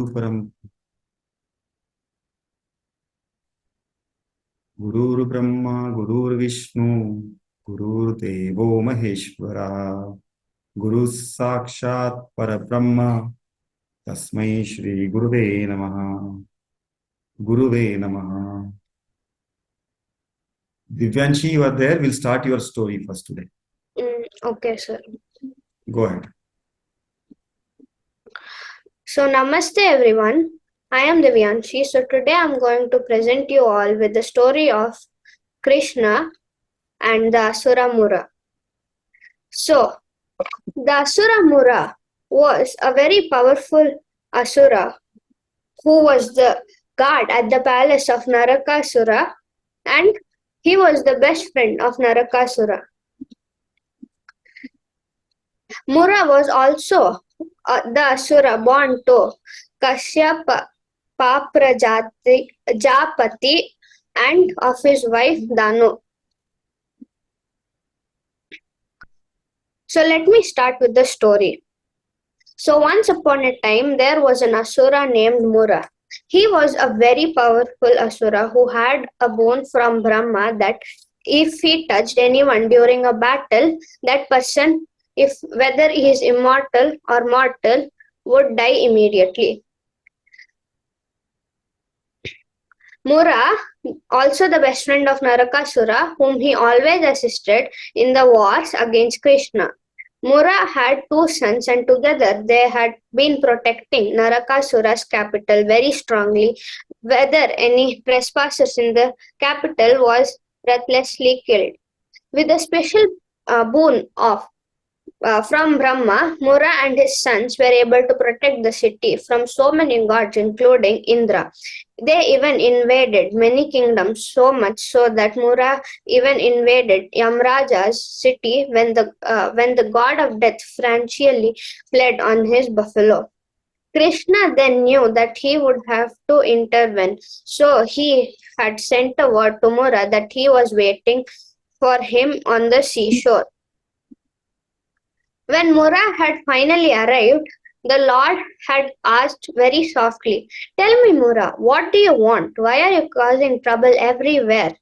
परम गुरुर्ब्रह्मा गुरुर्विष्णु गुरुर्देवो महेश्वरा गुरुः साक्षात् परब्रह्म तस्मै श्री गुरुवे नमः. गुरुवे नमः. Divyanshi, you are there. We'll start your story first today. Okay, sir. Go ahead. So, namaste everyone. I am Divyanshi. So, today I'm going to present you all with the story of Krishna and the Asura Mura. So, the Asura Mura was a very powerful Asura who was the guard at the palace of Narakasura, and he was the best friend of Narakasura. Mura was also the Asura born to Kashyapa Prajapati and of his wife Danu. So let me start with the story. So once upon a time there was an Asura named Mura. He was a very powerful Asura who had a boon from Brahma that if he touched anyone during a battle, that person, if whether he is immortal or mortal, would die immediately. Mura, also the best friend of Narakasura, whom he always assisted in the wars against Krishna. Mura had two sons, and together they had been protecting Narakasura's capital very strongly. Whether any trespassers in the capital was ruthlessly killed. With a special boon from Brahma, Mura and his sons were able to protect the city from so many gods, including Indra. They even invaded many kingdoms, so much so that Mura even invaded Yamraja's city when the god of death frantically fled on his buffalo. Krishna then knew that he would have to intervene, so he had sent a word to Mura that he was waiting for him on the seashore. When Mura had finally arrived, the Lord had asked very softly, "Tell me, Mura, what do you want? Why are you causing trouble everywhere?"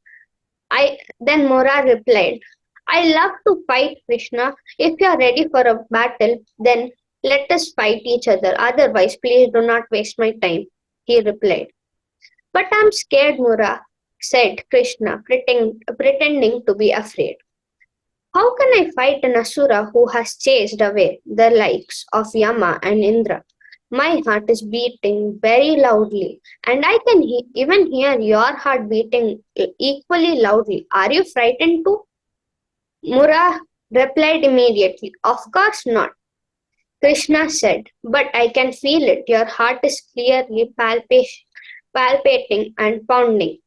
Then Mura replied, "I love to fight, Krishna. If you are ready for a battle, then let us fight each other. Otherwise, please do not waste my time," he replied. "But I'm scared, Mura," said Krishna, pretending to be afraid. "How can I fight an Asura who has chased away the likes of Yama and Indra? My heart is beating very loudly, and I can even hear your heart beating equally loudly. Are you frightened too?" Mura replied immediately, "Of course not." Krishna said, "But I can feel it. Your heart is clearly palpating and pounding."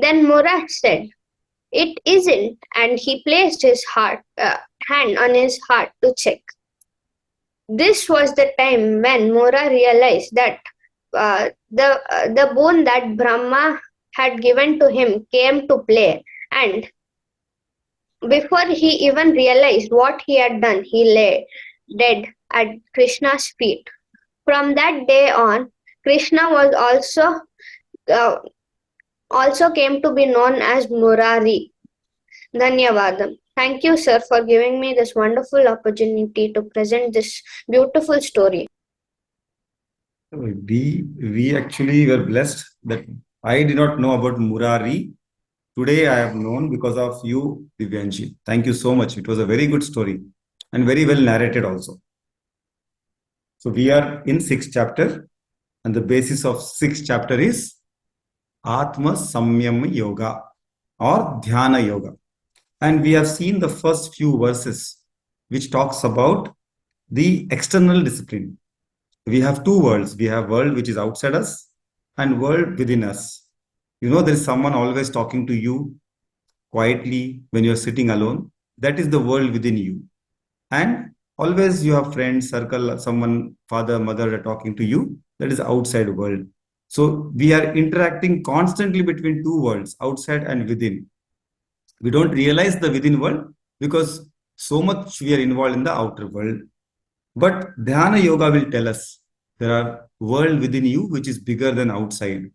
Then Mura said, "It isn't," and he placed his hand on his heart to check. This was the time when Mura realized that the boon that Brahma had given to him came to play, and before he even realized what he had done, he lay dead at Krishna's feet. From that day on, Krishna was also came to be known as Murari. Dhanyavadam. Thank you, sir, for giving me this wonderful opportunity to present this beautiful story. We actually were blessed that I did not know about Murari. Today I have known because of you, Divyanshi. Thank you so much. It was a very good story and very well narrated also. So we are in 6th chapter, and the basis of 6th chapter is Atma Samyama Yoga or Dhyana Yoga. And we have seen the first few verses which talks about the external discipline. We have two worlds. We have world which is outside us and world within us. You know, there is someone always talking to you quietly when you're sitting alone. That is the world within you. And always you have friends, circle, someone, father, mother are talking to you. That is outside world. So we are interacting constantly between two worlds, outside and within. We don't realize the within world because so much we are involved in the outer world. But Dhyana Yoga will tell us There are world within you which is bigger than outside.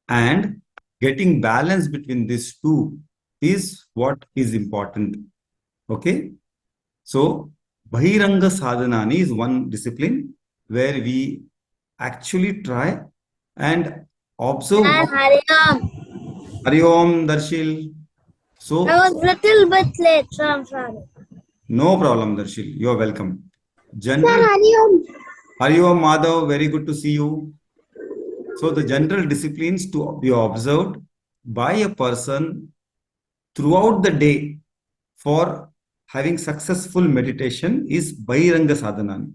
And getting balance between these two is what is important. Okay. So Bahiranga Sadhanani is one discipline where we actually try and observe what Hari Om. Hari Om Darshil. So I was little bit late, so I'm sorry. no problem, Darshil. You're welcome. Sir, General Hari Om. Hari Om Madhav, very good to see you. So the general disciplines to be observed by a person throughout the day for having successful meditation is Bahiranga Sadhana.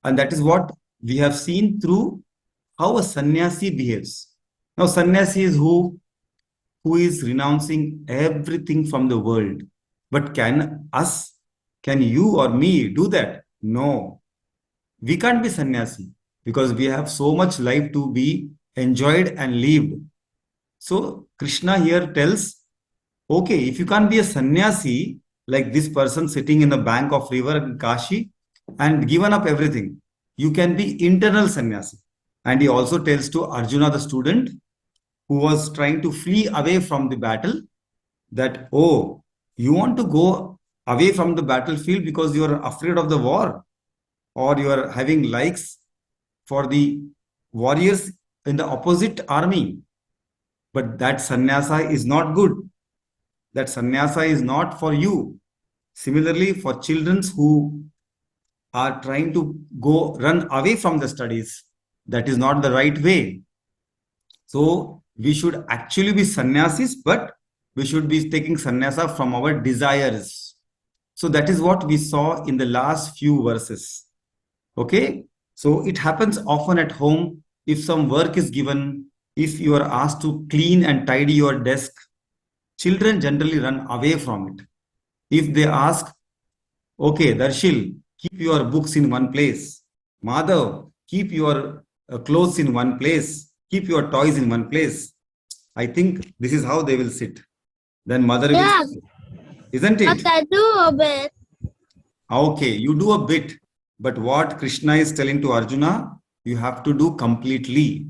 And that is what we have seen through how a sannyasi behaves. Now, sannyasi is who is renouncing everything from the world. But can you or me do that? No. We can't be sannyasi because we have so much life to be enjoyed and lived. So Krishna here tells, okay, if you can't be a sannyasi, like this person sitting in the bank of river in Kashi and given up everything, you can be internal sannyasi. And he also tells to Arjuna, the student, who was trying to flee away from the battle, that, oh, you want to go away from the battlefield because you are afraid of the war, or you are having likes for the warriors in the opposite army. But that sannyasa is not good. That sannyasa is not for you. Similarly, for children who are trying to run away from the studies, that is not the right way. So we should actually be sannyasis, but we should be taking sannyasa from our desires. So that is what we saw in the last few verses. Okay. So it happens often at home. If some work is given, if you are asked to clean and tidy your desk, children generally run away from it. If they ask, okay, Darshil, keep your books in one place. Madhav, keep your clothes in one place. Keep your toys in one place. I think this is how they will sit. Then mother will Yeah, say, isn't but it? I do a bit. Okay, you do a bit. But what Krishna is telling to Arjuna, you have to do completely.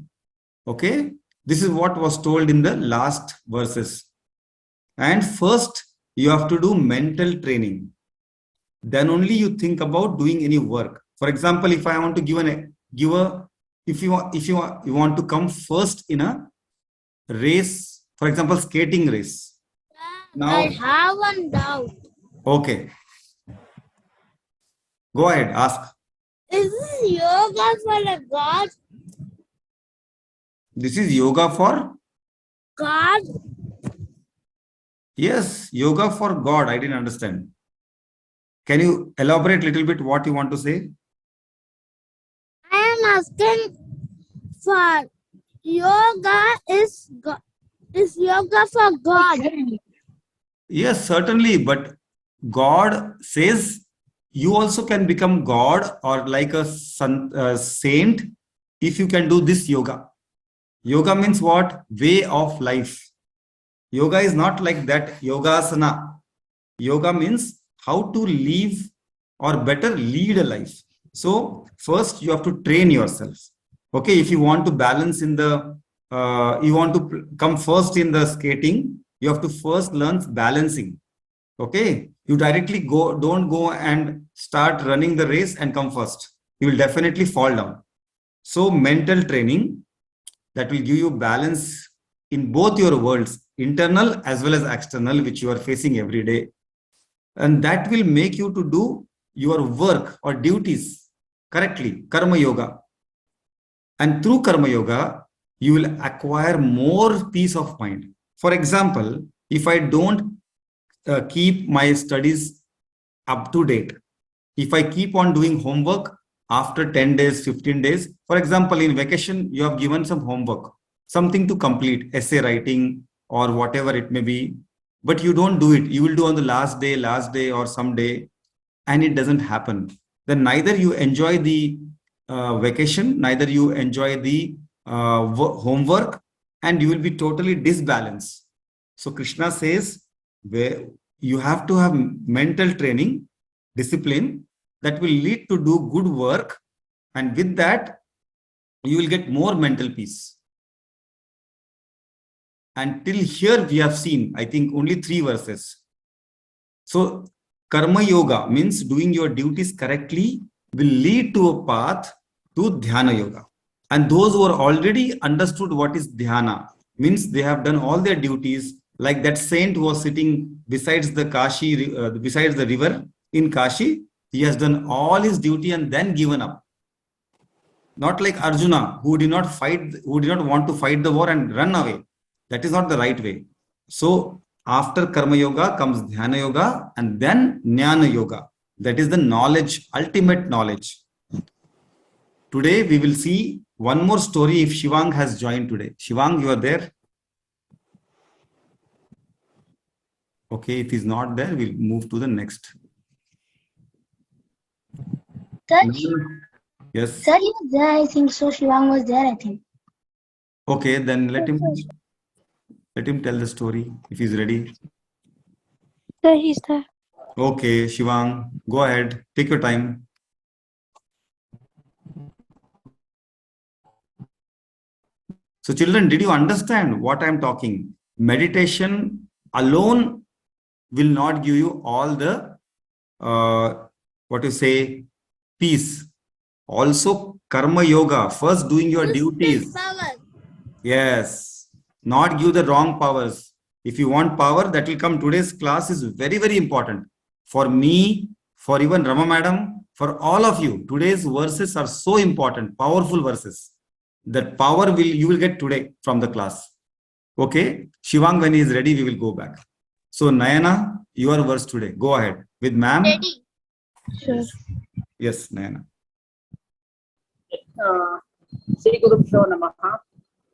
Okay? This is what was told in the last verses. And first, you have to do mental training. Then only you think about doing any work. For example, if I want to if you want to come first in a race, for example, skating race. I Now, have one doubt. okay, go ahead, ask. Is this yoga for a god? This is yoga for? God? Yes, yoga for God. I didn't understand. Can you elaborate a little bit what you want to say? I am asking for yoga is yoga for God. Yes, certainly. But God says you also can become God or like a saint if you can do this yoga. Yoga means what? Way of life. Yoga is not like that yogasana. Yoga means how to live or better lead a life. So first you have to train yourself. Okay, if you want to balance in you want to come first in the skating, you have to first learn balancing. Okay, you directly don't go and start running the race and come first. You will definitely fall down. So mental training that will give you balance in both your worlds, internal as well as external, which you are facing every day. And that will make you to do your work or duties correctly, karma yoga. And through karma yoga, you will acquire more peace of mind. For example, if I don't keep my studies up to date, if I keep on doing homework after 10 days, 15 days, for example, in vacation, you have given some homework, something to complete, essay writing or whatever it may be, but you don't do it. You will do on the last day or someday, and it doesn't happen. Then neither you enjoy the vacation, neither you enjoy the homework, and you will be totally disbalanced. So Krishna says, where you have to have mental training, discipline that will lead to do good work, and with that you will get more mental peace. And till here we have seen, I think, only 3 verses. So karma yoga means doing your duties correctly will lead to a path to dhyana yoga. And those who are already understood what is dhyana means they have done all their duties, like that saint who was sitting besides the Kashi, besides the river in Kashi. He has done all his duty and then given up. Not like Arjuna, who did not fight, who did not want to fight the war and run away. That is not the right way. So after Karma Yoga comes Dhyana Yoga and then Jnana Yoga. That is the knowledge, ultimate knowledge. Today we will see one more story if Shivang has joined today. Shivang, you are there? Okay, if he's not there, we'll move to the next. Yes. Sir, he was there. I think so. Shivang was there, I think. Okay, then let him tell the story if he's ready. Sir, he's there. Okay, Shivang, go ahead. Take your time. So children, did you understand what I'm talking? Meditation alone will not give you all the, what you say, peace. Also, karma yoga, first doing your duties. Yes, not give the wrong powers. If you want power, that will come. Today's class is very, very important. For me, for even Rama madam, for all of you, today's verses are so important, powerful verses. That power you will get today from the class. Okay, Shivang, when he is ready, we will go back. So Nayana, your verse today. Go ahead with ma'am. Ready. Sure. Yes, Nayana. Shri Gurubhyo Namaha.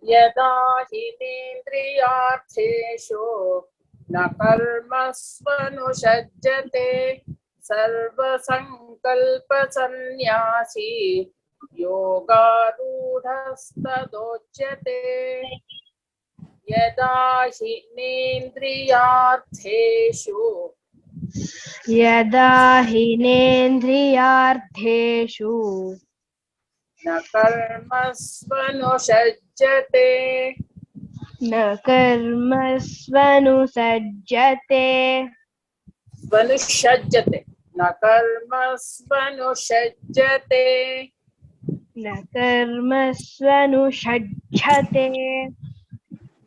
Yada hinendriyartheshu na karmasvanusajjate sarva sankalpa sannyasi yoga rudhastadochyate. Yada hinendriyartheshu यदा हिनेन्द्रियार्थेषु na karmasvanusajjate न कर्मस्वनुसज्जते Svanushajjate. Nakarmasvanusajjate. न कर्मस्वनुषज्जते.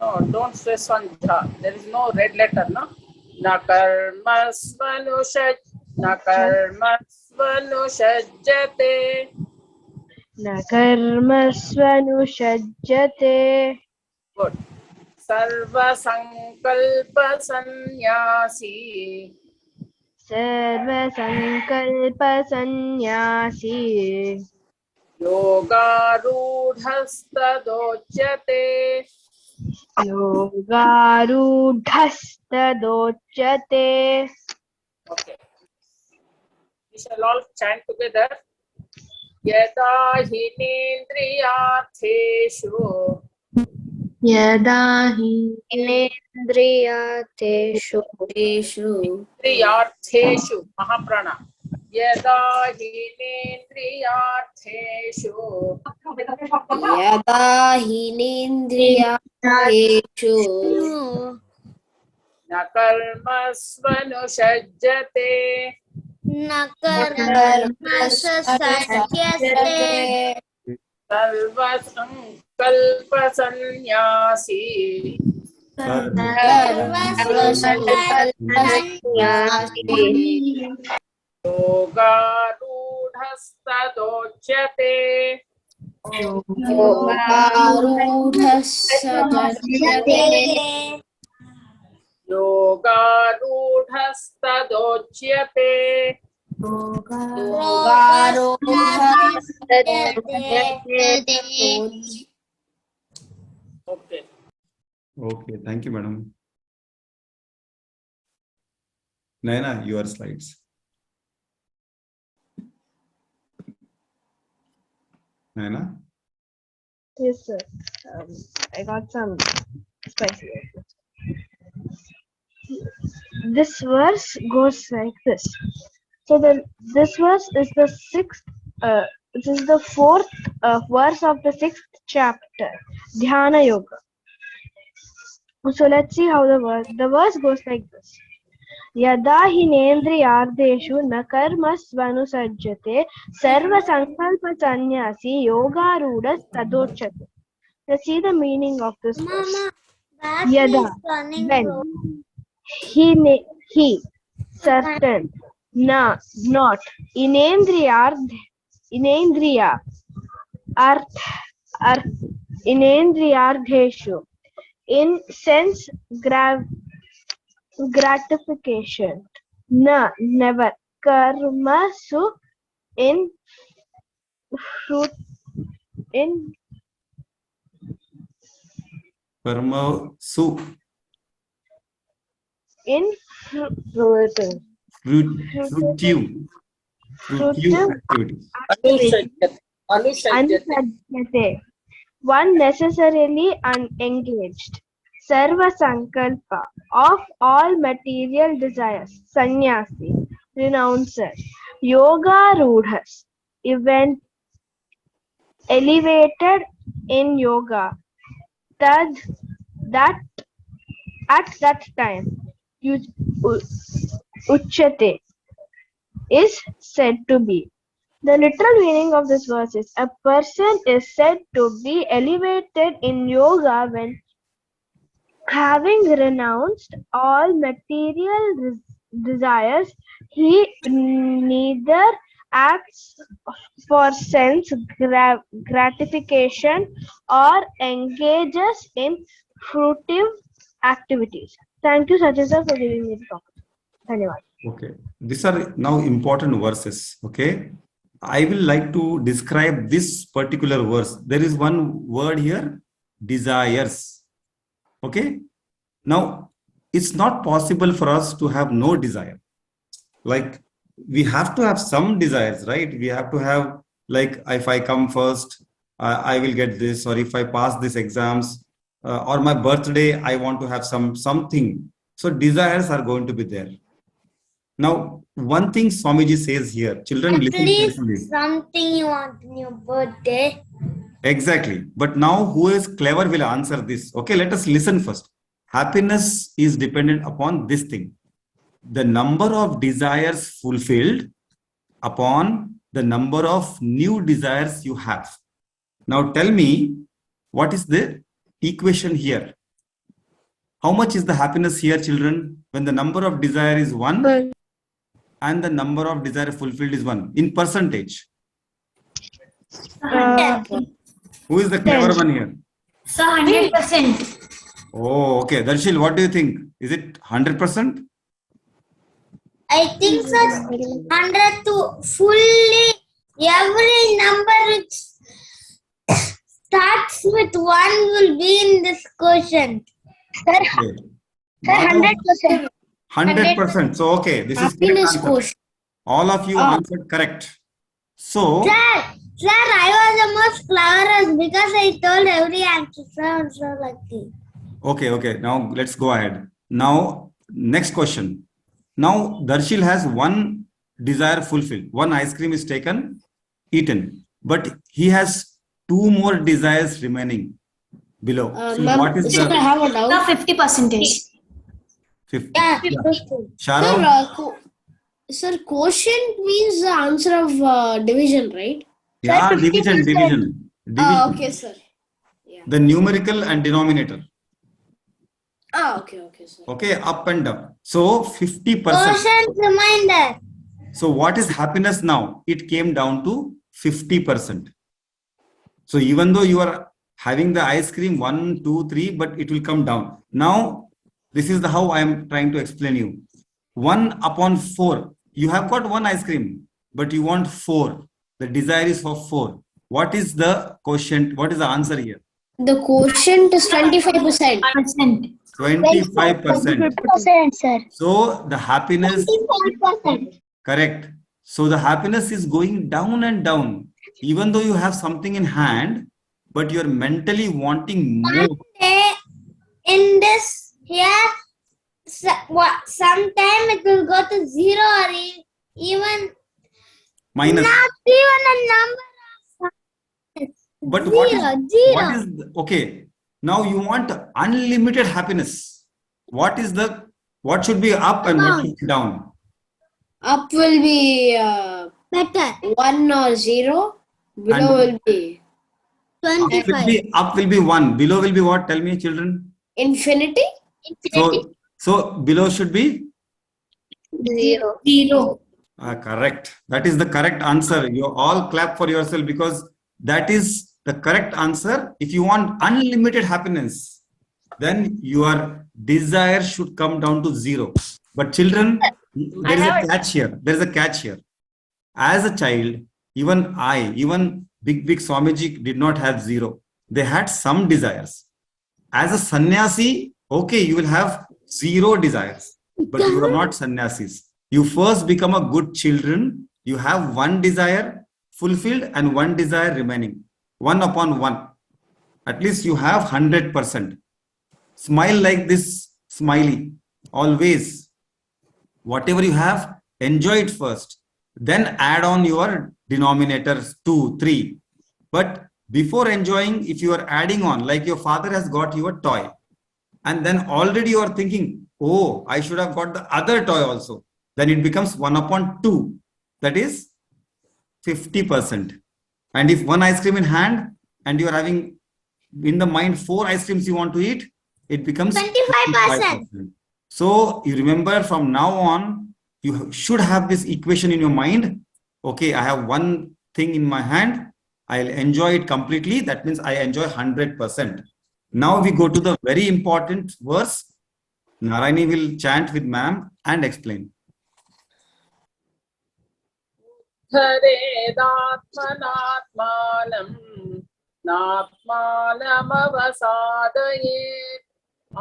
No, don't say Swanja. There is no red letter, no? Nakarmasvanusajjate. न कर्मस्वनुषज्जते. Good. Sarva sankalpa sannyasi. सर्वसङ्कल्पसन्न्यासी Yoga rudhastadochyate. योगारूढस्तदोच्यते. Okay. We shall all chant together. Yada hinendriyartheshu. यदा हि Inendriyateshu. Indriyartheshu. Mahaprana. Yada hinendriyartheshu. यदा हिनेन्द्रियार्थेषु Na karmasvanusajjate. न कर्मसज्जते Sarva sankalpa sannyasi. Yoga rudhastadochyate. Yoga rudhastadochyate. Okay. Okay, thank you, madam. Nayana, your slides. Nayana? Yes, sir. I got some spicy. This verse goes like this. So this verse is the sixth this is the fourth verse of the sixth chapter, Dhyana Yoga. So let's see how the verse goes like this. यदा हिनेन्द्रियार्थेषु न कर्मस्वनुसज्जते सर्वसङ्कल्पसन्न्यासी योगारूढस्तदोच्यते. Let's see the meaning of this verse. Mama, Yada, battery is running when, low. he, certain, na, not, inendriya, inendriyardheshu, in sense gratification, na, never, karmasu, in fruit, in Karma su fruitive activities. activity. Anusajyate. Anusajyate. One necessarily unengaged. Sarva Sankalpa. Of all material desires. Sannyasi. Renouncer. Yoga Rudhas. Event elevated in yoga. That at that time. Uchyate is said to be. The literal meaning of this verse is a person is said to be elevated in yoga when, having renounced all material desires, he neither acts for sense gratification or engages in fruitive activities. Thank you, Sachin sir, for giving me the topic. Dhanyawad. Okay, these are now important verses. Okay, I will like to describe this particular verse. There is one word here, desires. Okay, now it's not possible for us to have no desire. Like we have to have some desires, right? We have to have, like, if I come first, I will get this, or if I pass these exams, or my birthday, I want to have something. So desires are going to be there. Now, one thing Swamiji says here, children, At listen least carefully. something you want in your birthday. Exactly. But now who is clever will answer this. Okay, let us listen first. Happiness is dependent upon this thing. The number of desires fulfilled upon the number of new desires you have. Now tell me, what is the equation here? How much is the happiness here, children, when the number of desire is 1 and the number of desire fulfilled is 1 in percentage? Who is the clever one here? So 100%. Oh, okay. Darshil, what do you think? Is it 100%? I think so. 100 to fully every number which starts with 1 will be in this question. Okay. 100%. 100%. So, okay, this is correct Happiness answer. quotient. All of you answered correct. So, Sir, I was the most cleverest because I told every answer. So I'm so lucky. okay. Now let's go ahead. Now, next question. Now, Darshil has 1 desire fulfilled. 1 ice cream is taken, eaten. But he has 2 more desires remaining below. So, what is Sir, I the have a doubt. 50%. 50? Yeah. Sharav? Sir, quotient means the answer of division, right? Yeah, 50%. division. Okay, sir. The numerical and denominator. Okay, sir. Okay, up and down. So 50%. Quotient reminder. So what is happiness now? It came down to 50%. So even though you are having the ice cream 1, 2, 3, but it will come down. Now, this is how I am trying to explain you. 1 upon 4. You have got 1 ice cream, but you want 4. The desire is for 4. What is the quotient? What is the answer here? The quotient is 25%. 25%. Sir. So the happiness, 25%. correct. So the happiness is going down and down. Even though you have something in hand, but you're mentally wanting more. In this here, sometime it will go to 0 or even Minus. not even a number But Zero. what is okay? Now you want unlimited happiness. What should be up and what should be down? Up will be Better. 1 or 0. Below will be Up 25. will be 1. Below will be what? Tell me, children. infinity. So below should be 0. 0. correct. That is the correct answer. You all clap for yourself because that is the correct answer. If you want unlimited happiness, then your desire should come down to 0. But children, there is a catch here. There is a catch here. As a child, even big Swamiji did not have 0. They had some desires. As a sannyasi, okay, you will have 0 desires, but you are not sannyasis. You first become a good children. You have 1 desire fulfilled and 1 desire remaining. 1 upon 1. At least you have 100%. Smile like this, smiley. Always. Whatever you have, enjoy it first. Then add on your denominators 2, 3. But before enjoying, if you are adding on, like your father has got you a toy, and then already you are thinking, oh, I should have got the other toy also. Then it becomes 1 upon 2. That is 50%. And if 1 ice cream in hand and you are having in the mind 4 ice creams you want to eat, it becomes 25%. So you remember from now on, you should have this equation in your mind. Okay, I have 1 thing in my hand. I'll enjoy it completely. That means I enjoy 100%. Now we go to the very important verse. Narayani will chant with ma'am and explain. धरेदात्मनात्मानं नात्मानमवसादयेत्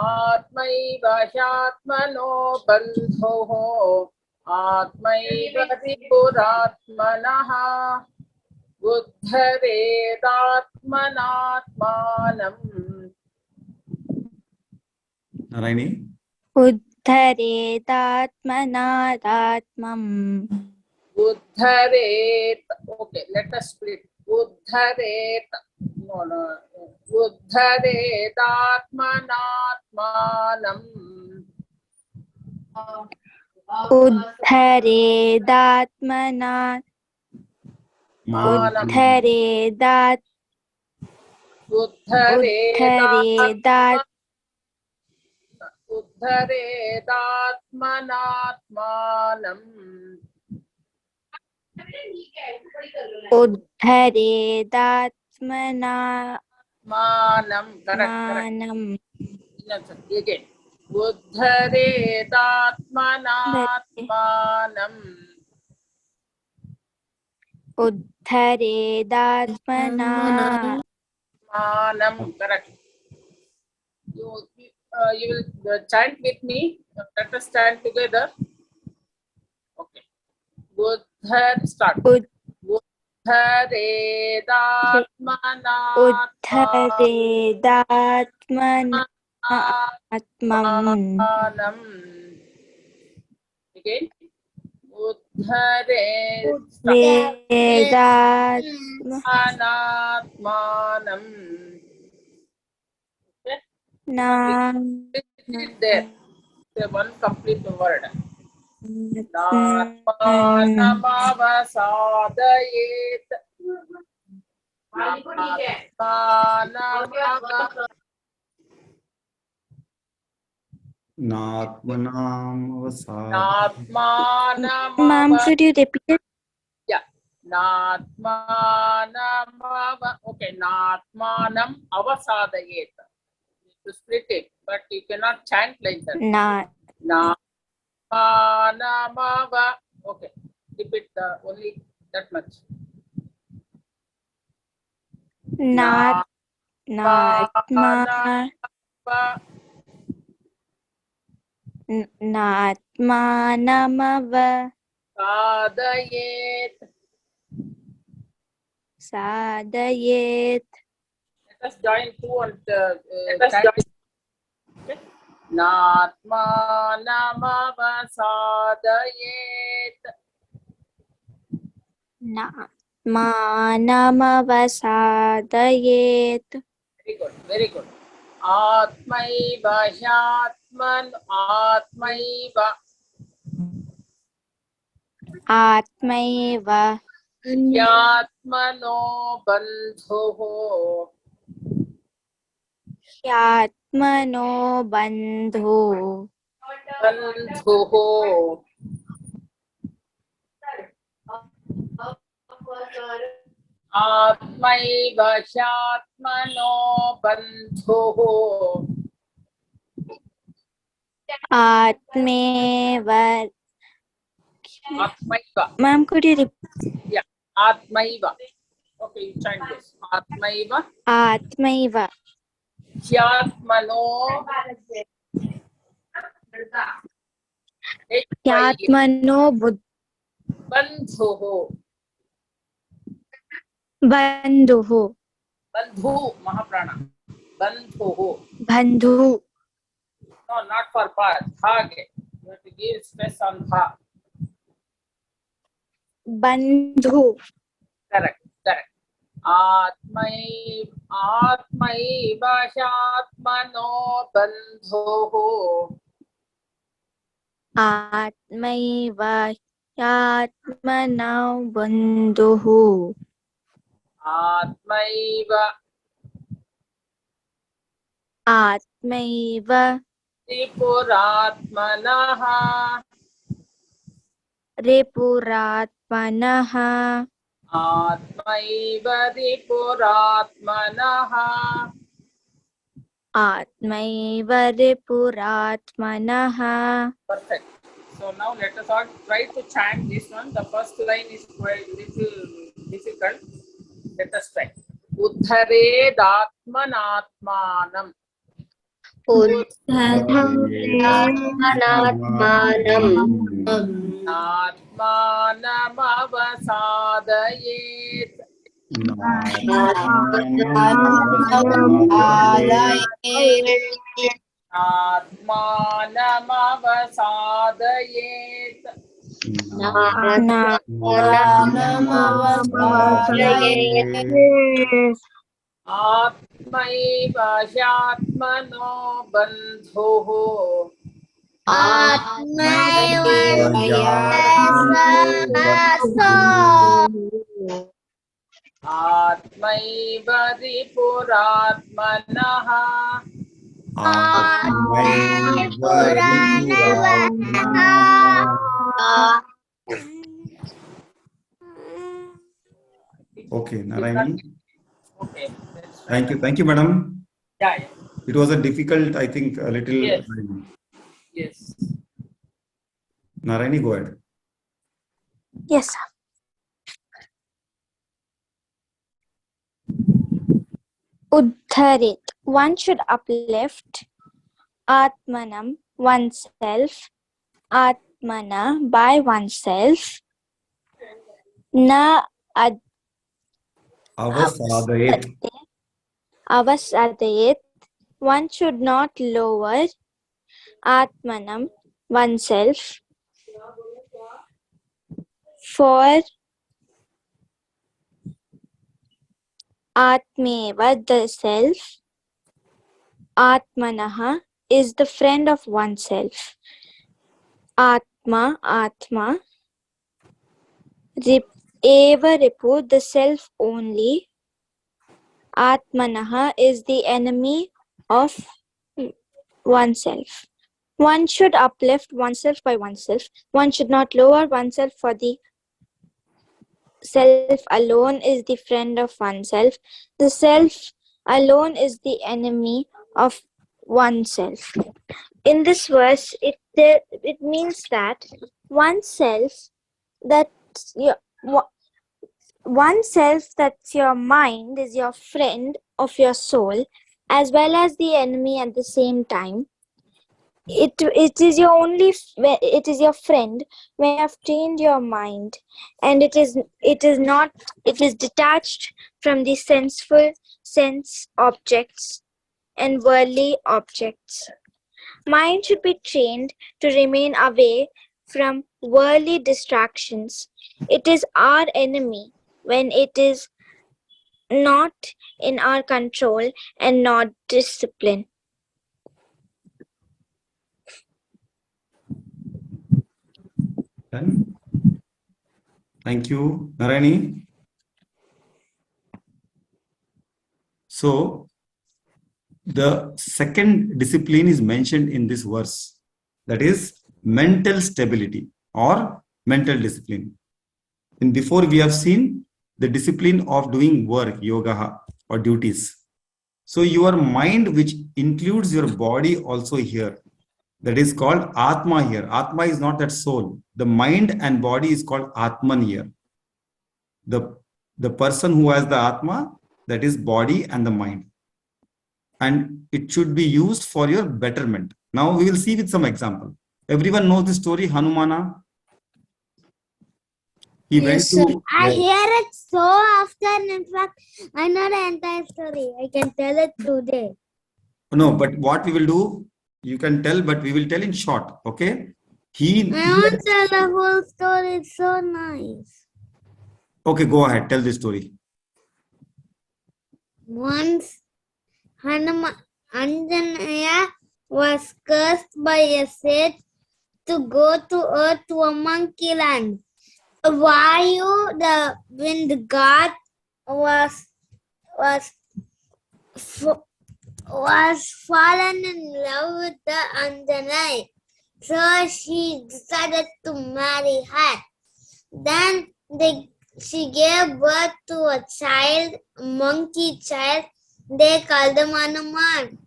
आत्मैव ह्यात्मनो बन्धुः आत्मैव रिपुरात्मनः उद्धरेदात्मनात्मानं Narayani. उद्धरेदात्मनादात्मम् Uddharet. Okay, let us split. Uddharet. No. Uddharet atmanatmanam. उद्धरेदात्मना उद्धरेदात् उद्धरेदात् Uddharedatmanatmanam. उद्धरेदात्मना Manam. Correct. मानम् Again. Uddharedatmanatmanam. उद्धरेदात्मना Manam. Correct. You will chant with me. Let us chant together. Okay. Start. Uddharedatmana उद्धरेदात्मना आत्मम् Again. Uddharedatmanatmanam. There. The one complete word. Natmanamavasadayet. Ma'am, could you repeat it? Yeah. Okay. Natmanam avasadayet. To split it, but you cannot chant like that. Natmanamava. Okay. Repeat only that much. नात्मानमव साधयेत्. Let us join 2 and chant. Okay. Natmanamavasadayet. आत्मानमवसादयेत्. Very good, very good. Atmaiva Hyatman Atmaiva आत्मैव Hyatmano Bandhuho ह्यात्मनो बन्धो Bandhuho Atmaiva Hyatmano Bandhuho आत्मेव. Atmaiva. Ma'am, could you repeat? Yeah, Atmaiva. Okay, you chant this. Atmaiva आत्मैव Hyatmano ह्यात्मनो Bandhuho. बन्धुः Bandhu Mahaprana. Bandhuho. बन्धु No, not for pa. Thage. You have to give stress on tha. बन्धु. Correct. Correct. Atmaiva Hyatmano Bandhuho. आत्मैव ह्यात्मनो बन्धुः. Atmaiva आत्मैव Tripuratmanaha. रिपुरात्मनः. Atmaiva Tripuratmanaha. आत्मैव रिपुरात्मनः. Perfect. So now let us all try to chant this one. The first line is quite little difficult. Let us try. Uddharedatmanatmanam. Atmanatmanam Atmanamavasadayet. Atmanamavasadayet. Atmaiva Hyatmano Bandhuho. Atmaiva Tripuratmanaha. Okay, Narayani. Okay. That's Thank you. Thank you, madam. Yeah, yeah. It was a difficult, I think, a little. Yes. Yes. Narayani, go ahead. Yes, sir. Uddharit. One should uplift Atmanam, oneself. Atmana, by oneself. Na Avasadayet. avasadayet. One should not lower Atmanam, oneself. For Atmeva, the self. Atmanaha is the friend of oneself. Atma, Atma. Eva Ripu, the self only. Atmanaha is the enemy of oneself. One should uplift oneself by oneself. One should not lower oneself, for the self alone is the friend of oneself. The self alone is the enemy of oneself. In this verse, it means that oneself, that's your mind, is your friend of your soul, as well as the enemy at the same time. It is your friend when you have trained your mind, and it is detached from the sense objects and worldly objects. Mind should be trained to remain away from worldly distractions. It is our enemy when it is not in our control and not discipline. Done. Thank you, Narayani. So, the second discipline is mentioned in this verse, that is mental stability or mental discipline. And before we have seen the discipline of doing work, yoga or duties. So your mind, which includes your body also here, that is called Atma here. Atma is not that soul. The mind and body is called Atman here. The person who has the Atma, that is body and the mind. And it should be used for your betterment. Now we will see with some example. Everyone knows the story Hanumana. He went Yes, sir. to I hear it so often. In fact, I know the entire story. I can tell it today. no, but what we will do, you can tell, but we will tell in short. Okay. He I want to tell the whole story. It's so nice. okay, go ahead, tell the story. Once Anjanaya was cursed by a sage to go to earth to a monkey land. Vayu, the wind god, was fallen in love with the Anjanaya. So she decided to marry her. Then she gave birth to a child, a monkey child. They called him Hanuman.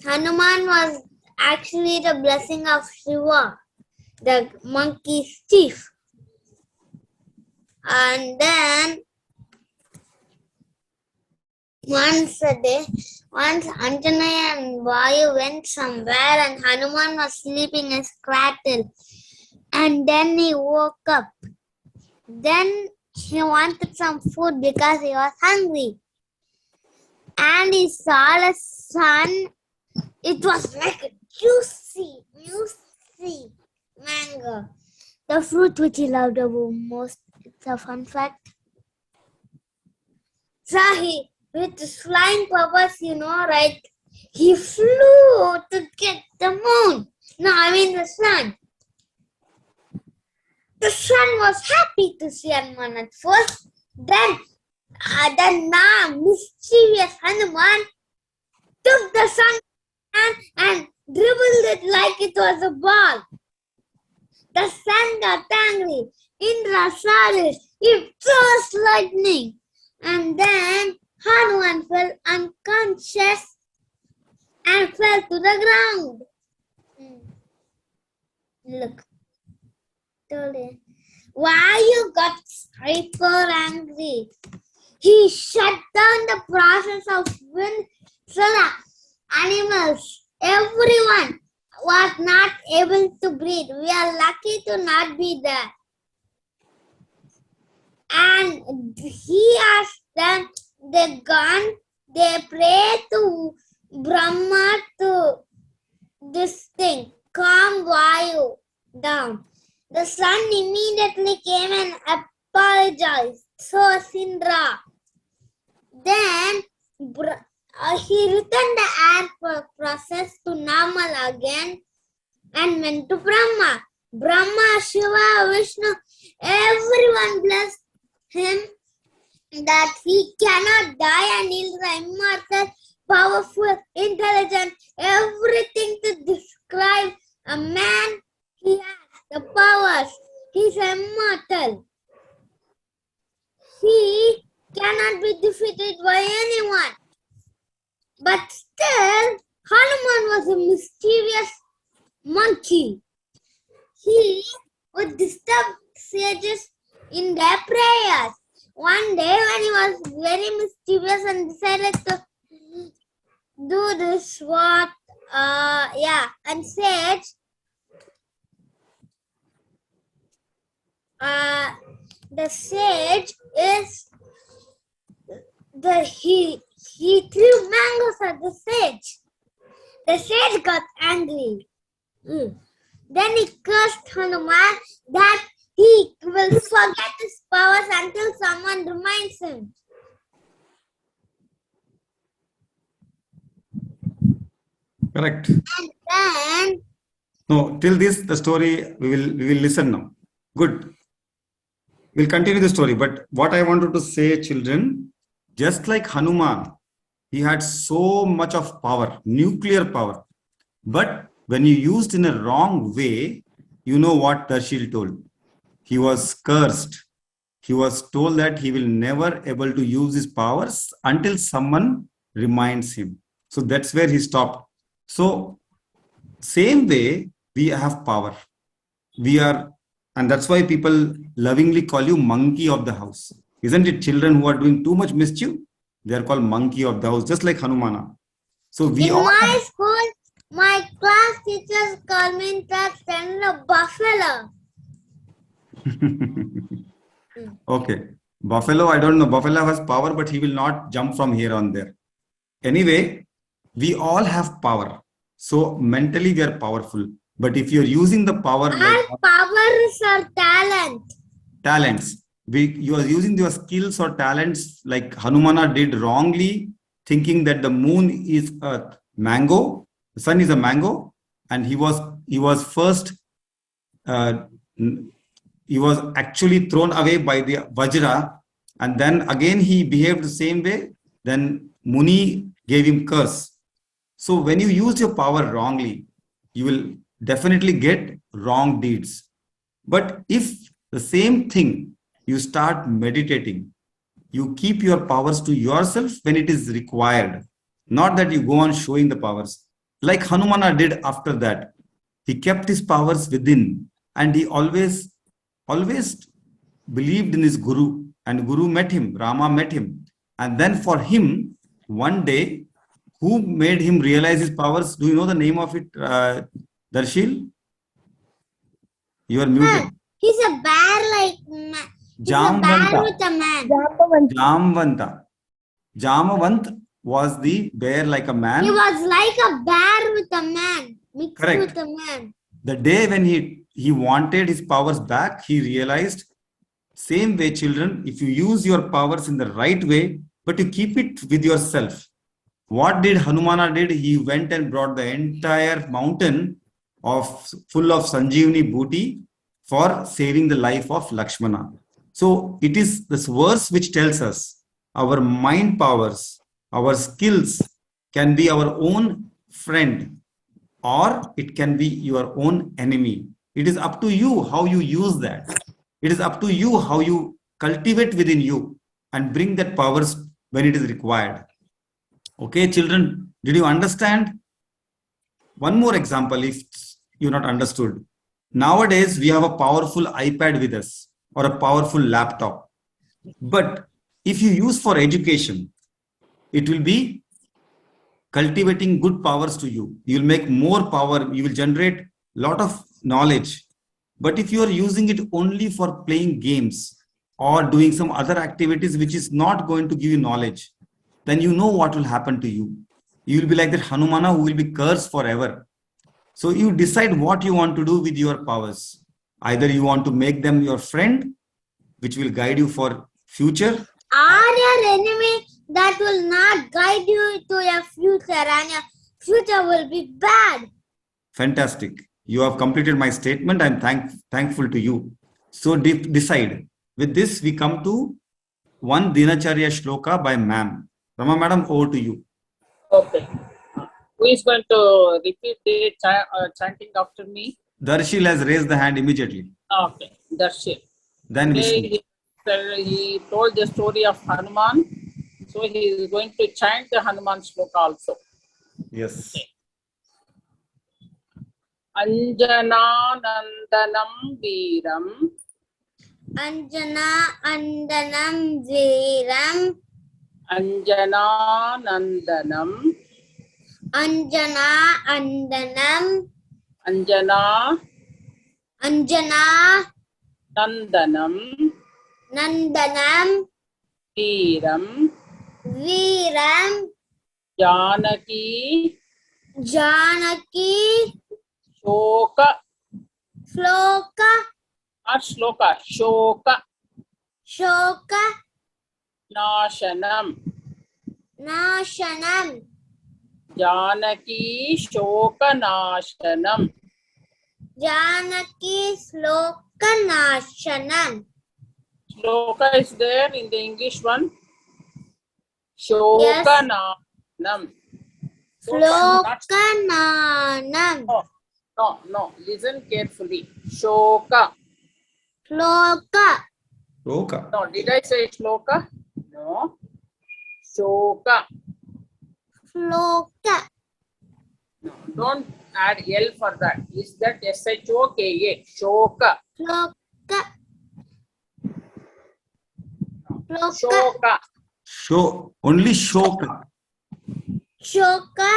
Hanuman was actually the blessing of Shiva, the monkey's chief. And then once Anjanaya and Vayu went somewhere and Hanuman was sleeping as cradle. And then he woke up. Then he wanted some food because he was hungry. And he saw the sun. It was like a juicy mango. The fruit which he loved the most. It's a fun fact. So he, with his flying powers, right? He flew to get the moon. No, I mean the sun. The sun was happy to see Hanuman at first. Then now mischievous Hanuman took the sun and dribbled it like it was a ball. The sun got angry. Indra saw this. He threw lightning. And then Hanuman fell unconscious and fell to the ground. Look. Why you got hyper angry? He shut down the process of wind so that animals, everyone was not able to breathe. We are lucky to not be there. And he asked them, they prayed to Brahma to this thing, calm Vayu down. The sun immediately came and apologized. So Sindra. Then he returned the air process to normal again and went to Brahma. Brahma, Shiva, Vishnu, everyone blessed him that he cannot die and he's immortal, powerful, intelligent, everything to describe a man. He has the powers. He's immortal. He cannot be defeated by anyone. But still, Hanuman was a mischievous monkey. He would disturb sages in their prayers. One day when he was very mischievous and decided to do this, and sage, the sage is he threw mangoes at the sage. The sage got angry. Then he cursed Hanuman that he will forget his powers until someone reminds him. Correct. And then No, till this, the story we will listen now. Good. We'll continue the story. But what I wanted to say, children, just like Hanuman, he had so much of power, nuclear power. But when you used in a wrong way, you know what Darshil told. He was cursed. He was told that he will never able to use his powers until someone reminds him. So that's where he stopped. So same way, we have power. We are, and that's why people lovingly call you monkey of the house. Isn't it? Children who are doing too much mischief, they are called monkey of the house, just like Hanumana. So we in all my school, my class teachers call me that a buffalo. Okay. Buffalo, I don't know. Buffalo has power, but he will not jump from here on there. Anyway, we all have power. So mentally we are powerful. But if you're using the power like Our powers are talent. talents, you are using your skills or talents like Hanumana did wrongly, thinking that the moon is a mango, the sun is a mango, and he was first he was actually thrown away by the Vajra, and then again he behaved the same way. Then Muni gave him curse. So when you use your power wrongly, you will definitely get wrong deeds. But if the same thing you start meditating, you keep your powers to yourself when it is required, not that you go on showing the powers. Like Hanumana did after that. He kept his powers within, and he always believed in his Guru, and Guru met him, Rama met him. And then for him, one day, who made him realize his powers? Do you know the name of it, Darshil? You are muted. He's a bear like man. He's a bear with a man. Jamvanta. Jamavant was the bear like a man. He was like a bear with a man. Mixed Correct. with a man. The day when he wanted his powers back, he realized, same way, children, if you use your powers in the right way, but you keep it with yourself. What did Hanumana did? He went and brought the entire mountain full of Sanjeevani booty for saving the life of Lakshmana. So it is this verse which tells us our mind powers, our skills can be our own friend, or it can be your own enemy. It is up to you how you use that. It is up to you how you cultivate within you and bring that powers when it is required. Okay, children, did you understand? One more example, if you're not understood. Nowadays, we have a powerful iPad with us or a powerful laptop. But if you use for education, it will be cultivating good powers to you. You will make more power. You will generate a lot of knowledge. But if you are using it only for playing games or doing some other activities which is not going to give you knowledge, then you know what will happen to you. You will be like that Hanumana who will be cursed forever. So you decide what you want to do with your powers. Either you want to make them your friend, which will guide you for future. Or your enemy that will not guide you to your future, and your future will be bad. Fantastic. You have completed my statement. I'm thankful to you. So decide. With this, we come to one Dinacharya Shloka by ma'am. Rama madam, over to you. Okay. Who is going to repeat the chanting after me? Darshil has raised the hand immediately. Okay, that's it. Then Vishnu. He told the story of Hanuman. So he is going to chant the Hanuman Shloka also. Yes. Okay. Anjana Nandanam Veeram. Anjana Andanam Veeram. Anjana Nandanam. Anjana Andanam. Anjana Anjana Nandanam. Nandanam Veeram. Veeram. Janaki. Janaki Shoka. Shloka Not shloka. Shoka Shoka nashanam. Nashanam. Janaki shoka nashanam. Janaki Sloka Nashanam. Shloka is there in the English one. Shoka Yes. nashanam. Sloka Nanam. No. Listen carefully. Shoka. Sloka. Shoka. No, did I say shloka? No. Shoka. Sloka. No, don't add L for that. Is that SHOKA? Shoka. Sloka. Sloka. Shoka. Show. Only shoka. Shoka.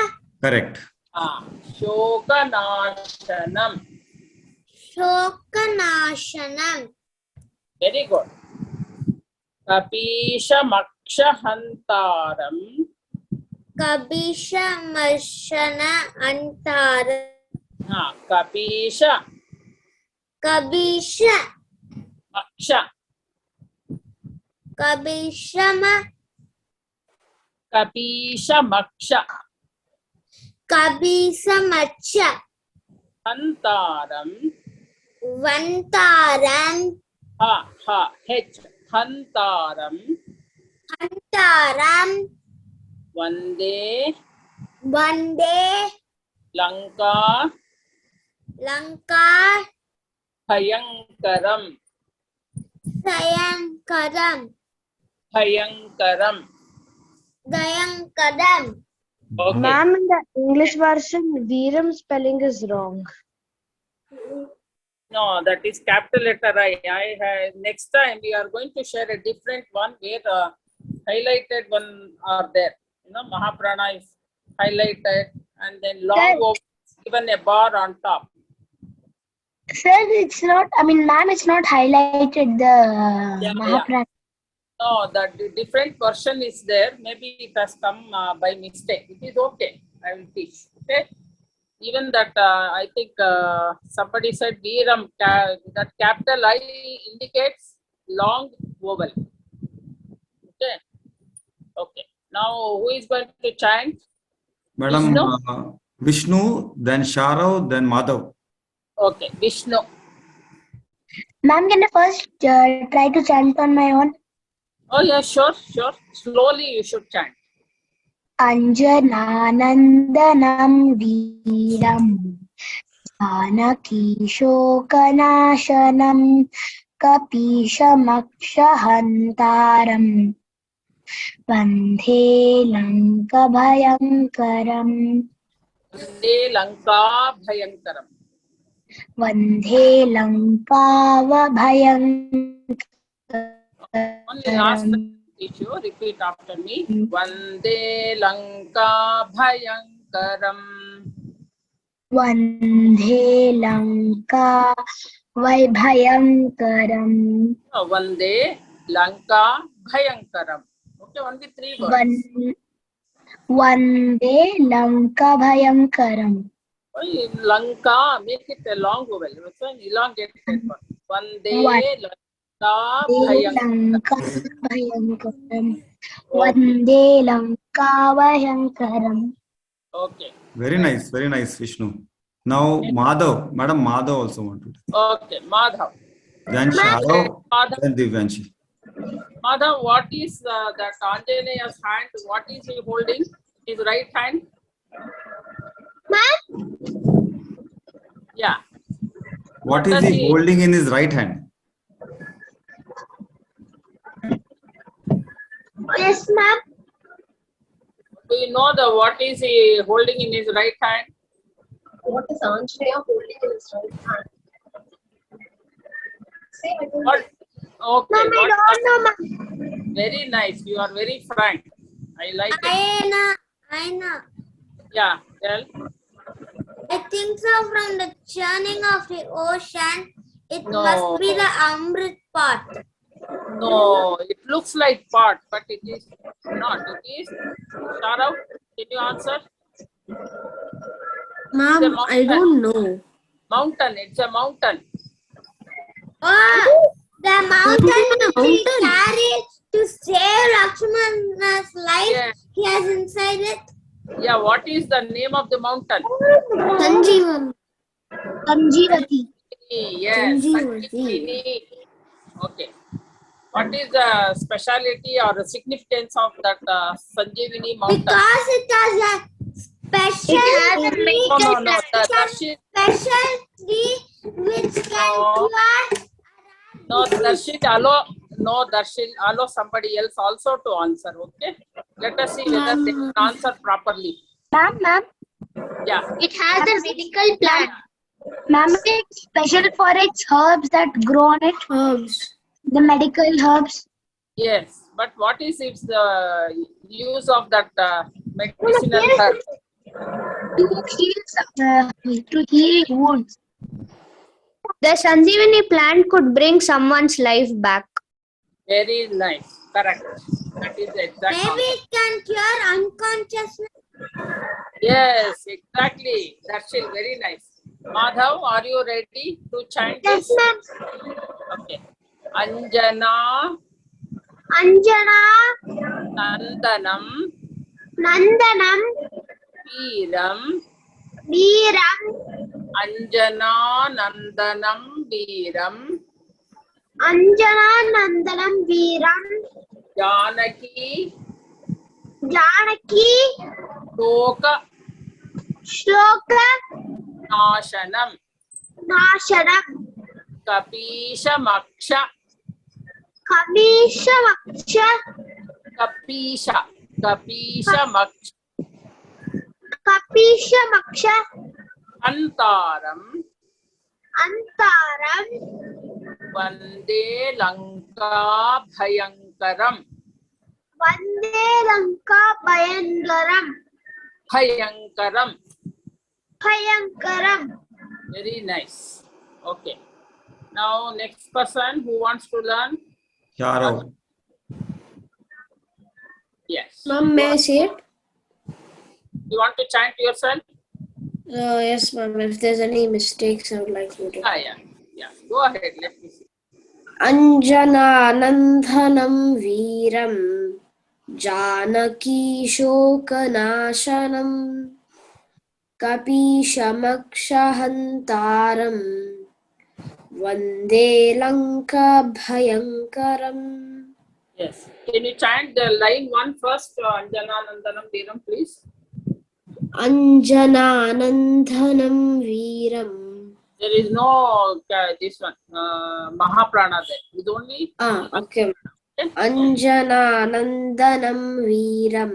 Correct. Shoka nashanam. Shoka Nashanam. Very good. Kapisha maksha hantaram. Kabisha Mashana Antara. Kapisha Kabisha. maksha. Kabishama. Kapisha maksha Kabisa Macha. hantaram. Vantaram. H. Hantaram. Antaram. Vande Vande. Lanka Lanka. Bhayankaram. Sayankaram. Bhayankaram. Dayankaram. Okay. Ma'am, in the English version, Veeram spelling is wrong. No, that is capital letter I. Next time we are going to share a different one where highlighted one are there. You know, Mahaprana is highlighted and then long over given a bar on top. Sir, it's not, ma'am, it's not highlighted the Yeah. Mahaprana. No, the different version is there. Maybe it has come by mistake. It is okay. I will teach. Okay. Even that, I think somebody said Veeram, that capital I indicates long vowel. Okay. Okay. Now, who is going to chant? Madam, Vishnu? Vishnu, then Sharav, then Madhav. Okay. Vishnu. Ma'am, can I first try to chant on my own? Oh, yeah, sure. Slowly you should chant. Anjananandanam Veeram Janaki Shokanashanam Kapishamakshahantaram Vandhe Lankabhayankaram Vande Lanka Bhayankaram. Vandhe Lankavabhayankaram. Only last issue, repeat after me. Vande Lanka Bhayankaram. Vandhe Lanka Vaibhayankaram. No, Vande Lanka Bhayankaram. Okay, only 3 words. Vande Lanka Bhayankaram. In Lanka, make it a long vowel. It's an elongated one. Vande Lanka Bhayankaram. Lanka Bhayankaram. Vande Lanka Bhayankaram. Okay. Very nice, Vishnu. Now, Madhav. Madam Madhav also wanted. Okay, Madhav. Then Sharav, Madhav, then Divyanshi. Madhav, what is that Anjaneya's hand? What is he holding? His right hand? Yeah. What does is he he- holding in his right hand? Yes, ma'am. Do you know what is he holding in his right hand? What is Anjaneya holding in his right hand? Say I don't What? Okay. Ma'am, I what- don't know, ma'am. Very nice. You are very frank. I like it. Aina. Yeah. Tell. I think so from the churning of the ocean, it No. must be the Amrit part. No, it looks like pot, but it is not. It is. Sharav, can you answer? Ma'am, I don't know. Mountain. It's a mountain. Oh, the mountain which he carried to save Lakshmana's life. Yeah. He has inside it. Yeah, what is the name of the mountain? Sanjeevan. Sanjeevati. Yes, Sanjeevati. Sanjeevani. Okay. What is the speciality or the significance of that Sanjeevani mountain? Because it has a special tree, No. special tree which can cure. No, Darshil, allow somebody else also to answer, okay? Let us see whether they can answer properly. Ma'am, Yeah. It has a medical plant. ma'am, it's special for its herbs that grow on it. Herbs. The medical herbs. Yes, but what is its use of that medicinal herb? To heal wounds. The Sanjeevani plant could bring someone's life back. Very nice, correct. That is the exact Maybe answer. it can cure unconsciousness. Yes, exactly. That's it. Very nice. Madhav, are you ready to chant this? Okay. Anjana Anjana Nandanam Nandanam Veeram. Veeram Anjana Nandanam Veeram. Anjana Nandanam Veeram Janaki Janaki Shoka Shloka Nashanam. Nashanam Kapisha Maksha. Kamisha Maksha Kapisha Maksha. Kapisha Maksha Antaram. Antaram Vande Lanka Bhayankaram. Vande Lanka Bhayankaram. Bhayankaram. Very nice. Okay. Now next person who wants to learn. Yarav. Yes. Ma'am, may I say it? You want to chant yourself? Yes, ma'am. If there's any mistakes, I would like you to. Yeah. Go ahead. Let me see. Anjananandhanam Veeram Janaki Shokanashanam Kapishamakshahantaram Vande Lanka Bhayankaram. Yes. Can you chant the line one first? Anjana Nandanam Veeram, please. Anjananandhanam Veeram. There is no this one Mahaprana there. It's only Okay. Anjananandhanam Veeram.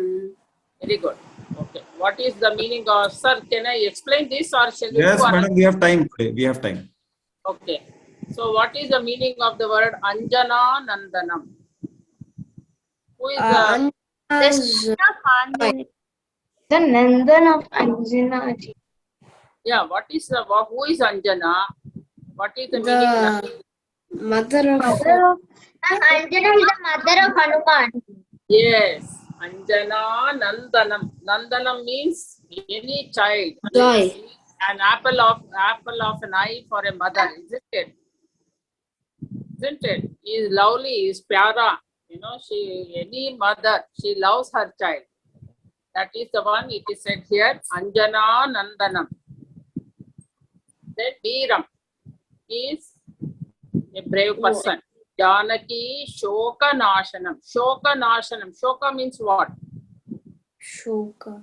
very good. Okay. What is the meaning of, sir? Can I explain this or shall we Yes, go on? madam, we have time today. We have time. Okay. So what is the meaning of the word Anjana Nandanam? Who is the The Nandan of Anjana. what is the who is Anjana? What is the meaning? Mother of Anjana is the mother of Hanuman. Yes, Anjana Nandanam. Nandanam means any child. joy. An apple of an eye for a mother, isn't it? Isn't it? He is lovely, he is pyara. You know, any mother, she loves her child. That is the one it is said here, Anjana Nandanam. Then Veeram is a brave person. Janaki Shoka Nashanam. Shoka Nashanam. Shoka means what? Shoka.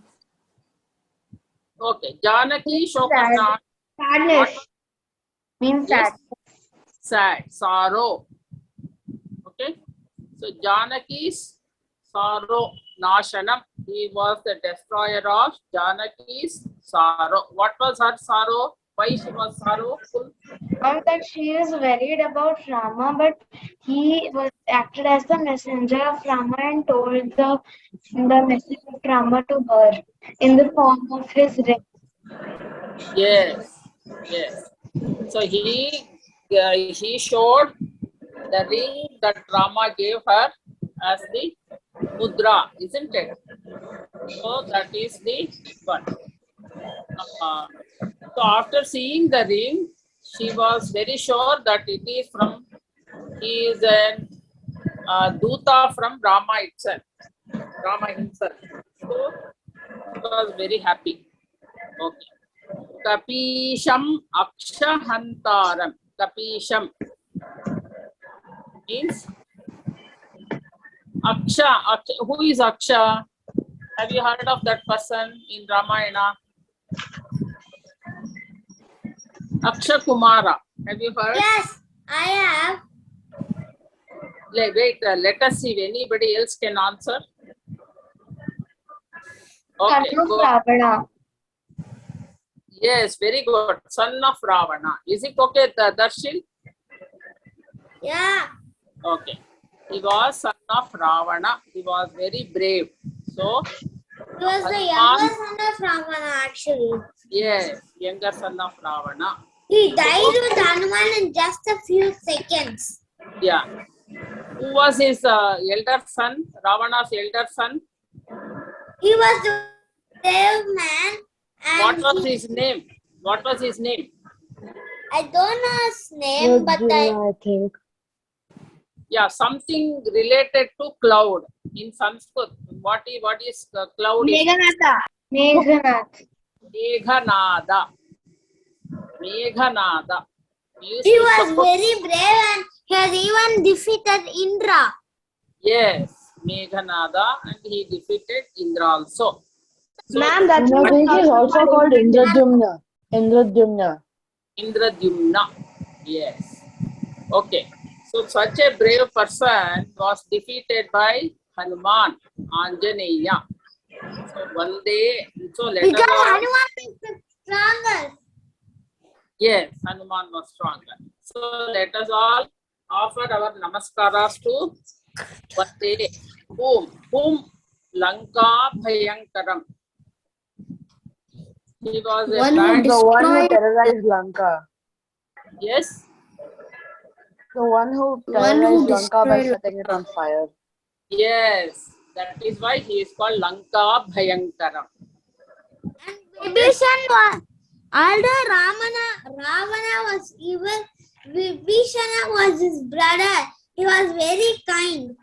Okay. Janaki Shoka Nashanam. Sadness. Means Yes. Sad. Sorrow. Okay. So Janaki's sorrow Nashanam. He was the destroyer of Janaki's sorrow. What was her sorrow? Why she was sorrowful? that she is worried about Rama, but he was acted as the messenger of Rama and told the message of Rama to her in the form of his ring. Yes. So he showed the ring that Rama gave her as the mudra, isn't it? So that is the one. So after seeing the ring, she was very sure that it is from, he is a Duta from Rama itself, Rama himself. So she was very happy. Okay. Kapisham Akshahantaram. Kapisham means Aksha. Who is Aksha? Have you heard of that person in Ramayana? Aksha Kumara. Have you heard? Yes, I have. Wait, let us see if anybody else can answer. Okay, Son of go. Ravana. Yes, very good. Son of Ravana. Is it okay, Darshil? Yeah. Okay. He was son of Ravana. He was very brave. So, He was the Hanuman- younger son of Ravana actually. yes, younger son of Ravana. He died with Hanuman in just a few seconds. Yeah. Who was his elder son? Ravana's elder son? He was the brave man. What And was his name? What was his name? I don't know his name, but I think. Yeah, something related to cloud. In Sanskrit, what is cloud? Meghanath. Meghanada. Meghanada. he was very brave and he has even defeated Indra. Yes, Meghanada, and he defeated Indra also. So, Ma'am, that's I think he's also called Indradyumna. Indradyumna. Yes. Okay. So such a brave person was defeated by Hanuman, Anjaneya. So one day, so let Because us all, Hanuman is the strongest. yes, Hanuman was stronger. So let us all offer our namaskaras to one day, whom Lanka Bhayankaram. He was a One who bad, The one who destroyed terrorized Lanka. yes, The one who One who terrorized Lanka by destroyed setting it on fire. yes. That is why he is called Lanka Bhayankaram. And Vibhishan was, although Ravana was evil, Vibhishana was his brother. He was very kind.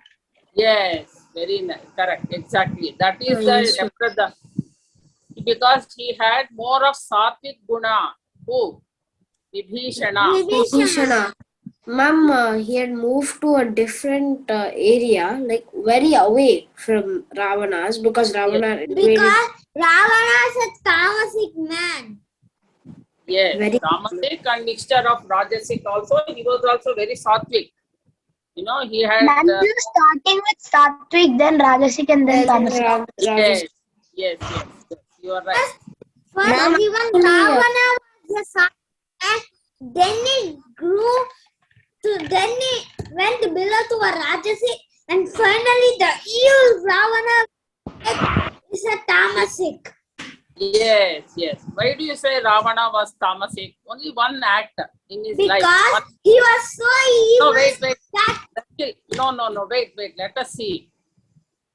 Yes, very nice. Correct. Exactly. That is yes, the Neprada. Because he had more of Satvik Guna. Who? Vibhishana. Vibhishana. Ma'am, he had moved to a different area, like very away from Ravana's, because Ravana invaded. Because Ravana is a tamasic man. Yes. Very- Ramasik and mixture of Rajasik also. He was also very Satvik. You know, he had. Starting with Satvik, then Rajasik, and then Tamasic. Yes. Yes. You are right. First, Ma'am, even actually, Ravana was a son, and then he grew to, then he went below to a Rajasic, and finally the evil Ravana is a tamasic. Yes. Why do you say Ravana was Tamasik? Only one act in his life. Because he was so evil. No, wait. that No, wait. Let us see.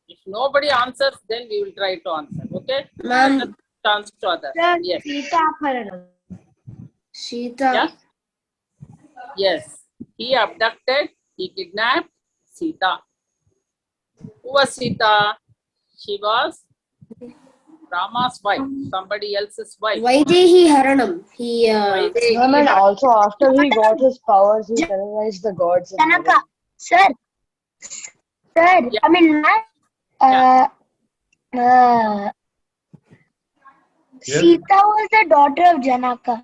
If nobody answers, then we will try to answer. Okay? Ma'am. Let us chance to others. Yes. Sita. Yeah? Yes. He abducted, he kidnapped Sita. Who was Sita? She was Rama's wife, somebody else's wife. Vaidehi Haranam. He Vaidehi No, man, had- also after he got his powers, he terrorized the gods. in Janaka, heaven. sir, Yeah. I mean, Sita was the daughter of Janaka.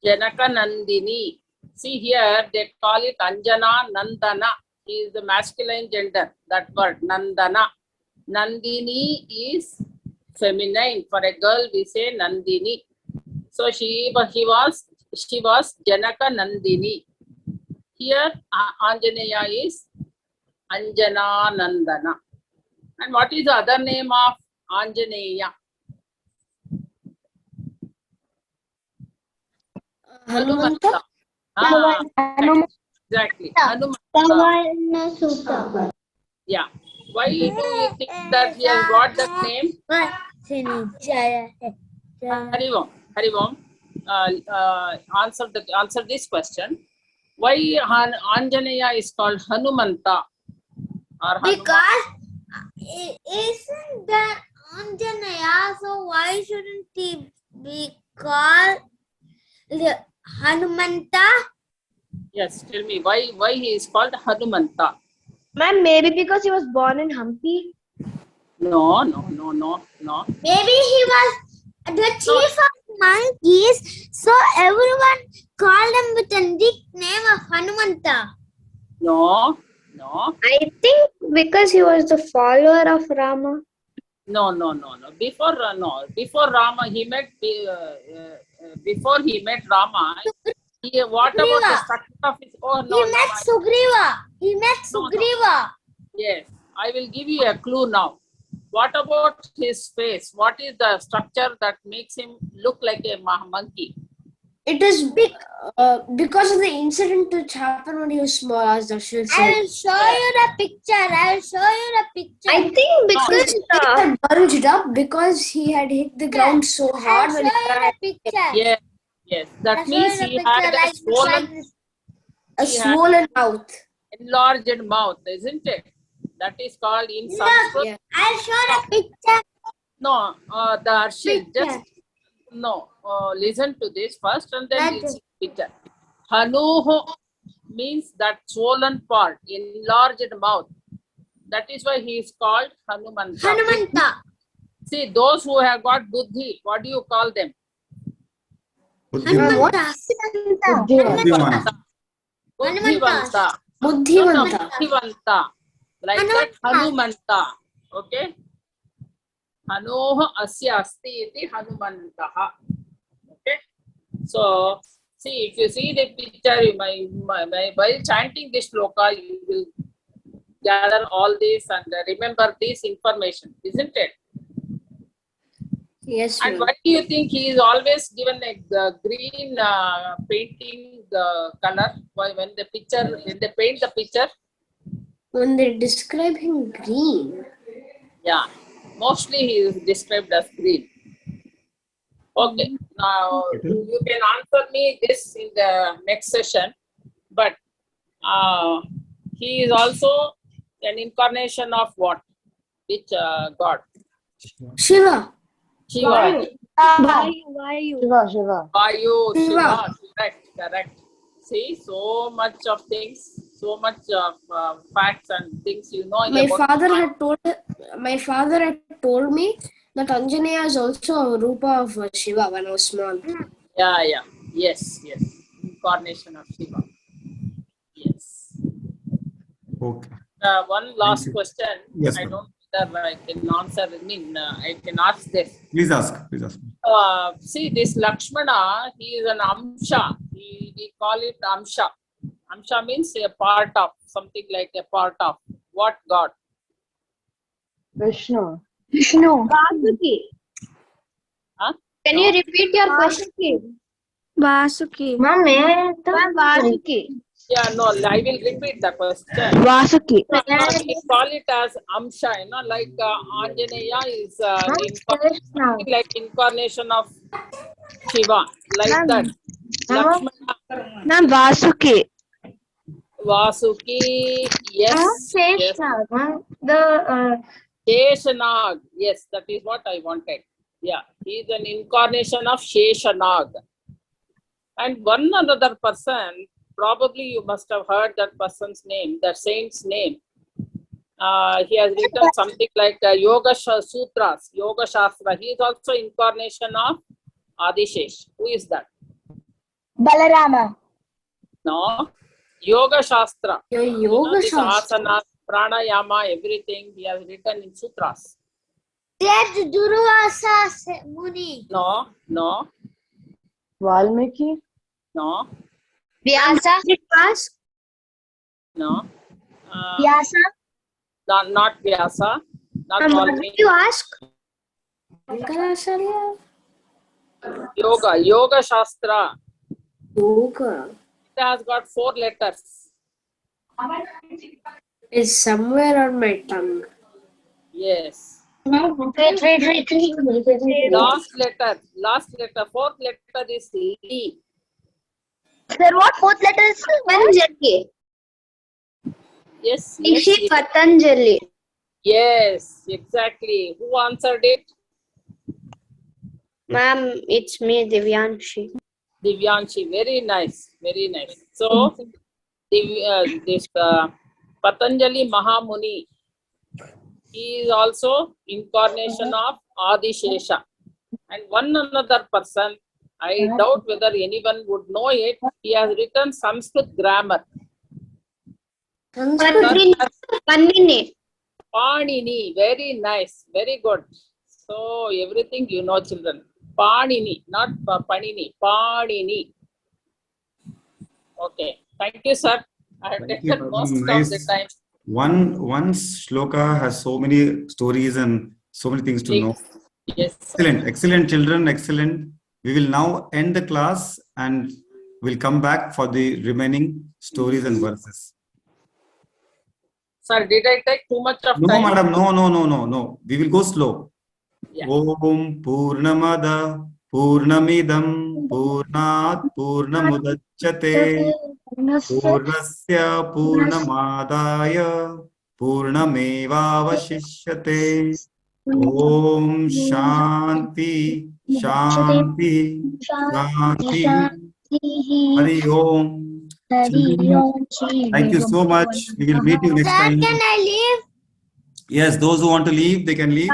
Janaka Nandini. See here, they call it Anjana Nandana. He is the masculine gender, that word, Nandana. Nandini is feminine. For a girl, we say Nandini. So she was Janaka Nandini. Here, Anjaneya is Anjana Nandana. And what is the other name of Anjaneya? Hanumanta. Exactly. Hanumanta. Yeah. Why do you think that he has got that name? Harivom. answer this question. Why Anjaneya is called Hanumanta or Hanuman? Because isn't that Anjanaya? So why shouldn't he be called Hanumanta? Yes, tell me why he is called Hanumanta. Ma'am, maybe because he was born in Hampi. No. Maybe he was the chief of monkeys, so everyone called him with a nickname of Hanumanta. No. I think because he was the follower of Rama. No. Before Rama, he met before he met Rama. What about the structure of his? Oh no, He met Sugriva. He met No, no. Sugriva. Yes, I will give you a clue now. What about his face? What is the structure that makes him look like a monkey? It is big because of the incident which happened when he was small, as Darshil I said. will show you the picture. I think because His face had bulged up because he had hit the ground so hard I'll when show he you the picture. Yes. That I'll show means you the he picture had a like swollen, this. a he had swollen mouth. enlarged mouth, isn't it? That is called in Look, Sanskrit. Yeah. I'll show the picture. No, the Arshil, Picture. just no. Listen to this first, and then That we'll is- see picture. Hanuho means that swollen part, enlarged mouth. That is why he is called Hanumanta. Hanumanta. See, those who have got buddhi, what do you call them? Hanumanta. Buddhivana. Buddhivanta. Buddhivanta. Buddhivanta. Like that, Hanumanta. Okay? Hanoha asya asti iti Hanumantaha. Okay? So, see, if you see the picture, while chanting this shloka, you will gather all this and remember this information, isn't it? Yes, And ma'am. why do you think he is always given a green painting color? Why when they paint the picture? When they describe him green. Yeah, mostly he is described as green. Okay, now you can answer me this in the next session, but he is also an incarnation of what? Which god? Shiva. Shiva. Vayu. Vayu, Shiva. Shiva. Correct. See, so much of things, so much of facts and things you know My about. father had told me that Anjaneya is also a rupa of Shiva when I was small. Yeah. Yes. Incarnation of Shiva. Yes. Okay. One last you. question. Yes, I ma'am. don't know whether I can answer. I can ask this. Please ask. See, this Lakshmana, he is an Amsha. We call it Amsha. Amsha means a part of, something like a part of. What god? Vishnu. Vasuki. Huh? Can No? you repeat your question? Vasuki. Ma'am, may I answer? Vasuki. Yeah, no, I will repeat the question. Vasuki. We call it as Amsha, like Anjaneya is something like incarnation of Shiva, like that. Lakshmana, Ma'am, Vasuki. Vasuki, yes. Ma'am, the Sheshanag, yes, that is what I wanted. Yeah, he is an incarnation of Sheshanag. And one another person, probably you must have heard that person's name, the saint's name. He has written something like Yoga Sutras, Yoga Shastra. He is also incarnation of Adishesh. Who is that? Balarama. No, Yoga Shastra. Yoga This Shastra. asana, pranayama, everything he has written in sutras. That's Durvasa Muni. No. Valmiki. No. Vyasa. No. Vyasa. Not Vyasa. Not What did Valmiki. you ask? Shankaracharya. Yoga Shastra. Yoga It has got 4 letters. is somewhere on my tongue. Yes. Wait. Last letter. Fourth letter is Li. Sir, what fourth letter is Patanjali? Yes, Rishi yes, yes. Patanjali. Yes, exactly. Who answered it? Ma'am, it's me, Divyanshi. Divyanshi. Very nice. Very nice. So, this Patanjali Mahamuni, he is also incarnation of Adishesha. And one another person, I doubt whether anyone would know it, he has written Sanskrit grammar. Panini. Panini, very nice, very good. So everything you know, children. Panini, not Panini, Panini. Okay, thank you, sir. I have Thank you, taken Bhagwan. most of the Nice. time. One shloka has so many stories and so many things to know. Yes, sir. Excellent, excellent, children, excellent. We will now end the class and we'll come back for the remaining stories and verses. Sir, did I take too much of No, time? madam, no. We will go slow. Yeah. Om Purnamada Purnamidam Purnat Purnamudachyate Purnasya Purnamadaya Purnamevavashishyate. Om Shanti Shanti Shanti. Hari Om. Children, thank you so much. We will meet you next Sir, time. can I leave? Yes, those who want to leave, they can leave.